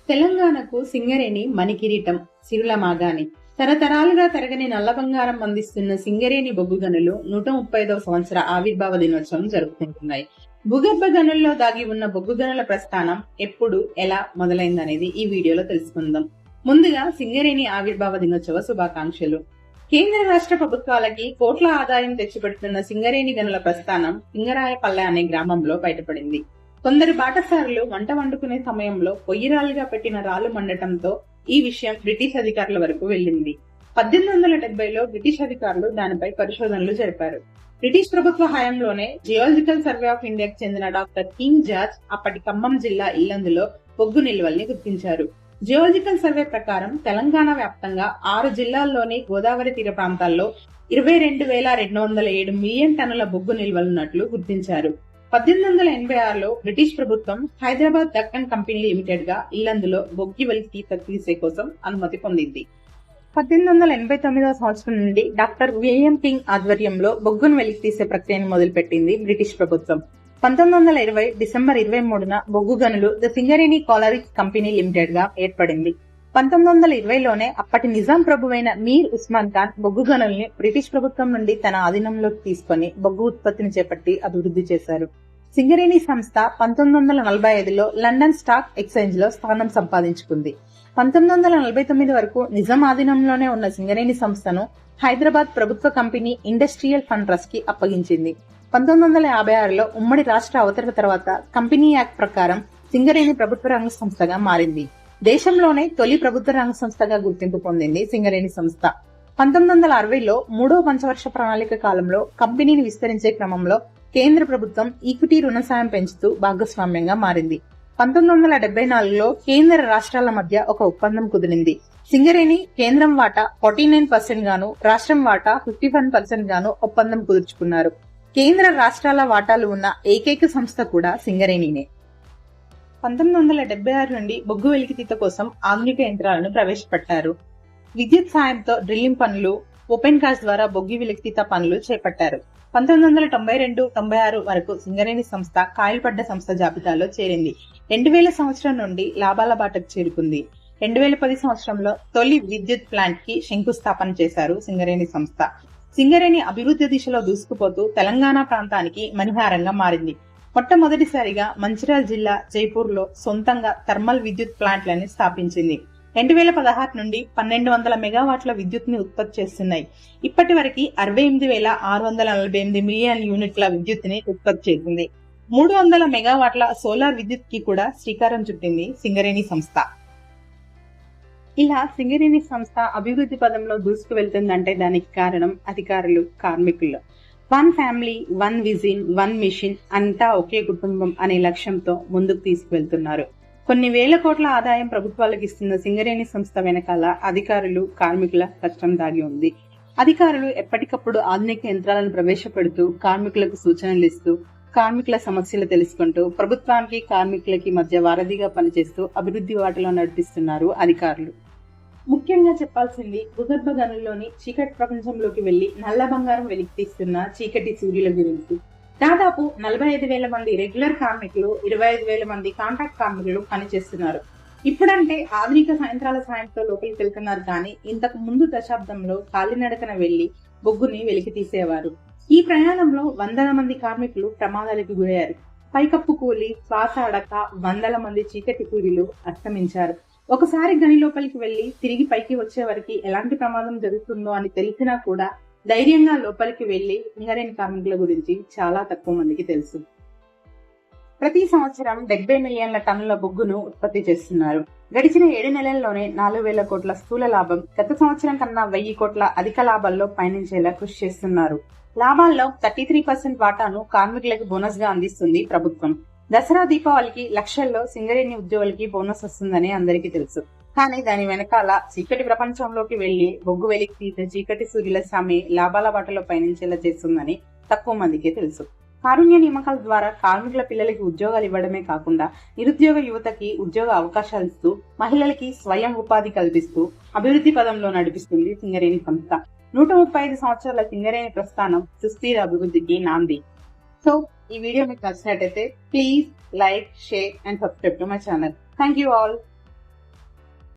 తెలంగాణకు సింగరేణి మణికిరీటం, సిరుల మాగాణి. తరతరాలుగా తరగని నల్ల బంగారం అందిస్తున్న సింగరేణి బొగ్గు గనులు 135వ సంవత్సర ఆవిర్భావ దినోత్సవం జరుపుకుంటున్నాయి. భూగర్భ గనుల్లో దాగి ఉన్న బొగ్గు గనుల ప్రస్థానం ఎప్పుడు, ఎలా మొదలైందనేది ఈ వీడియోలో తెలుసుకుందాం. ముందుగా సింగరేణి ఆవిర్భావ దినోత్సవ శుభాకాంక్షలు. కేంద్ర రాష్ట్ర ప్రభుత్వాలకి కోట్ల ఆదాయం తెచ్చిపెడుతున్న సింగరేణి గనుల ప్రస్థానం సింగరాయపల్లె అనే గ్రామంలో బయటపడింది. కొందరు బాటసారులు వంట వండుకునే సమయంలో పొయ్యిరాలుగా పెట్టిన రాళ్లు మండటంతో ఈ విషయం బ్రిటిష్ అధికారుల వరకు వెళ్లింది. 1870లో బ్రిటిష్ అధికారులు దానిపై పరిశోధనలు జరిపారు. బ్రిటిష్ ప్రభుత్వ హయాంలోనే జియోలాజికల్ సర్వే ఆఫ్ ఇండియాకు చెందిన డాక్టర్ కింగ్ జార్జ్ అప్పటి ఖమ్మం జిల్లా ఇల్లందులో బొగ్గు నిల్వల్ని గుర్తించారు. జియోలాజికల్ సర్వే ప్రకారం తెలంగాణ వ్యాప్తంగా 6 జిల్లాల్లోని గోదావరి తీర ప్రాంతాల్లో 22,207 మిలియన్ టన్నుల బొగ్గు నిల్వలున్నట్లు గుర్తించారు. 1886లో బ్రిటిష్ ప్రభుత్వం హైదరాబాద్ దక్కన్ కంపెనీ లిమిటెడ్ గా ఇల్లందులో బొగ్గు వెలికి తీసే కోసం అనుమతి పొందింది. 1889వ సంవత్సరం నుండి డాక్టర్ విలియం కింగ్ ఆధ్వర్యంలో బొగ్గును వెలికి తీసే ప్రక్రియను మొదలుపెట్టింది బ్రిటిష్ ప్రభుత్వం. 1920 డిసెంబర్ 23న బొగ్గు గనులు the Singareni collieries company limited గా ఏర్పడింది. 1920లోనే అప్పటి నిజాం ప్రభువైన మీర్ ఉస్మాన్ ఖాన్ బొగ్గు గనుల్ని బ్రిటిష్ ప్రభుత్వం నుండి తన ఆధీనంలోకి తీసుకుని బొగ్గు ఉత్పత్తిని చేపట్టి అభివృద్ధి చేశారు. సింగరేణి సంస్థ 1945లో లండన్ స్టాక్ ఎక్స్చేంజ్ లో స్థానం సంపాదించుకుంది. 1949 వరకు నిజాం ఆధీనంలోనే ఉన్న సింగరేణి సంస్థను హైదరాబాద్ ప్రభుత్వ కంపెనీ ఇండస్ట్రియల్ ఫండ్ ట్రస్ట్ కి అప్పగించింది. 1956లో ఉమ్మడి రాష్ట్ర అవతరణ తర్వాత కంపెనీ యాక్ట్ ప్రకారం సింగరేణి ప్రభుత్వ రంగ సంస్థగా మారింది. దేశంలోనే తొలి ప్రభుత్వ రంగ సంస్థగా గుర్తింపు పొందింది సింగరేణి సంస్థ. 1960లో 3వ పంచవర్ష ప్రణాళిక కాలంలో కంపెనీని విస్తరించే క్రమంలో కేంద్ర ప్రభుత్వం ఈక్విటీ రుణ సాయం పెంచుతూ భాగస్వామ్యంగా మారింది. 1974లో కేంద్ర రాష్ట్రాల మధ్య ఒక ఒప్పందం కుదిరింది. సింగరేణి కేంద్రం వాటా 49% గాను, రాష్ట్రం వాటా 51% గాను ఒప్పందం కుదుర్చుకున్నారు. కేంద్ర రాష్ట్రాల వాటాలు ఉన్న ఏకైక సంస్థ కూడా సింగరేణినే. 1976 నుండి బొగ్గు వెలికితీత కోసం ఆధునిక యంత్రాలను ప్రవేశపెట్టారు. విద్యుత్ సాయంతో డ్రిల్లింగ్ పనులు, ఓపెన్ కాస్ట్ ద్వారా బొగ్గు వెలికితీత పనులు చేపట్టారు. 1992-96 వరకు సింగరేణి సంస్థ కాయలుపడ్డ సంస్థ జాబితాలో చేరింది. 2000 సంవత్సరం నుండి లాభాల బాటకు చేరుకుంది. 2010 సంవత్సరంలో తొలి విద్యుత్ ప్లాంట్ కి శంకుస్థాపన చేశారు సింగరేణి సంస్థ. సింగరేణి అభివృద్ధి దిశలో దూసుకుపోతూ తెలంగాణ ప్రాంతానికి మణిహారంగా మారింది. మొట్టమొదటిసారిగా మంచిర్యాల జిల్లా జైపూర్ లో సొంతంగా థర్మల్ విద్యుత్ ప్లాంట్లని స్థాపించింది. 2016 నుండి 1200 మెగావాట్ల విద్యుత్ ని ఉత్పత్తి చేస్తున్నాయి. ఇప్పటి వరకు 68,648 మిలియన్ యూనిట్ల విద్యుత్ ని ఉత్పత్తి చేసింది. 300 మెగావాట్ల సోలార్ విద్యుత్ కి కూడా శ్రీకారం చుట్టింది సింగరేణి సంస్థ. ఇలా సింగరేణి సంస్థ అభివృద్ధి పదంలో దూసుకు వెళ్తుందంటే దానికి కారణం అధికారులు, కార్మికులు. 1 ఫ్యామిలీ, 1 విజన్, 1 మిషన్, అంతా ఒకే కుటుంబం అనే లక్ష్యంతో ముందుకు తీసుకువెళ్తున్నారు. కొన్ని వేల కోట్ల ఆదాయం ప్రభుత్వాలకు ఇస్తున్న సింగరేణి సంస్థ వెనకాల అధికారులు, కార్మికుల కష్టం దాగి ఉంది. అధికారులు ఎప్పటికప్పుడు ఆధునిక యంత్రాలను ప్రవేశపెడుతూ కార్మికులకు సూచనలు ఇస్తూ కార్మికుల సమస్యలు తెలుసుకుంటూ ప్రభుత్వానికి కార్మికులకి మధ్య వారధిగా పనిచేస్తూ అభివృద్ధి వాటలో నడిపిస్తున్నారు అధికారులు. ముఖ్యంగా చెప్పాల్సింది భూగర్భ గనుల్లోని చీకటి ప్రపంచంలోకి వెళ్లి నల్ల బంగారం వెలికి తీస్తున్న చీకటి సూర్యుల గురించి. దాదాపు 45,000 మంది రెగ్యులర్ కార్మికులు, 25,000 మంది కాంట్రాక్ట్ కార్మికులు పనిచేస్తున్నారు. ఇప్పుడంటే ఆధునిక సాయంత్రాల సాయంతో లోపలికి వెళ్తున్నారు, కానీ ఇంతకు ముందు దశాబ్దంలో కాలినడకన వెళ్లి బొగ్గుని వెలికి తీసేవారు. ఈ ప్రయాణంలో వందల మంది కార్మికులు ప్రమాదాలకు గురయ్యారు. పైకప్పు కూలి, శ్వాస అడక, వందల మంది చీకటి కూలీలు అస్తమించారు. ఒకసారి గని లోపలికి వెళ్లి తిరిగి పైకి వచ్చే వరకు ఎలాంటి ప్రమాదం జరుగుతుందో అని తెలిసినా కూడా ధైర్యంగా లోపలికి వెళ్లి సింగరేణి కార్మికుల గురించి చాలా తక్కువ మందికి తెలుసు. ప్రతి సంవత్సరం 70 మిలియన్ల టన్నుల బొగ్గును ఉత్పత్తి చేస్తున్నారు. గడిచిన 7 నెలల్లోనే 4,000 కోట్ల స్థూల లాభం, గత సంవత్సరం కన్నా 1,000 కోట్ల అధిక లాభాల్లో పయనించేలా కృషి చేస్తున్నారు. లాభాల్లో 33% వాటాను కార్మికులకు బోనస్ గా అందిస్తుంది ప్రభుత్వం. దసరా, దీపావళికి లక్షల్లో సింగరేణి ఉద్యోగులకి బోనస్ వస్తుందని అందరికీ తెలుసు. కానీ దాని వెనకాల చీకటి ప్రపంచంలోకి వెళ్లి బొగ్గు వెలికి తీసే చీకటి సూర్యుల సామి లాభాల బాటలో పయనించేలా చేస్తుందని తక్కువ మందికే తెలుసు. కారుణ్య నియామకాల ద్వారా కార్మికుల పిల్లలకి ఉద్యోగాలు ఇవ్వడమే కాకుండా నిరుద్యోగ యువతకి ఉద్యోగ అవకాశాలు ఇస్తూ మహిళలకి స్వయం ఉపాధి కల్పిస్తూ అభివృద్ధి పదంలో నడిపిస్తుంది సింగరేణి సంస్థ. 135 సంవత్సరాల సింగరేణి ప్రస్థానం సుస్థిర అభివృద్ధికి నాంది. సో ఈ వీడియో మీకు నచ్చినట్టయితే please like, share and subscribe to my channel. Thank you all.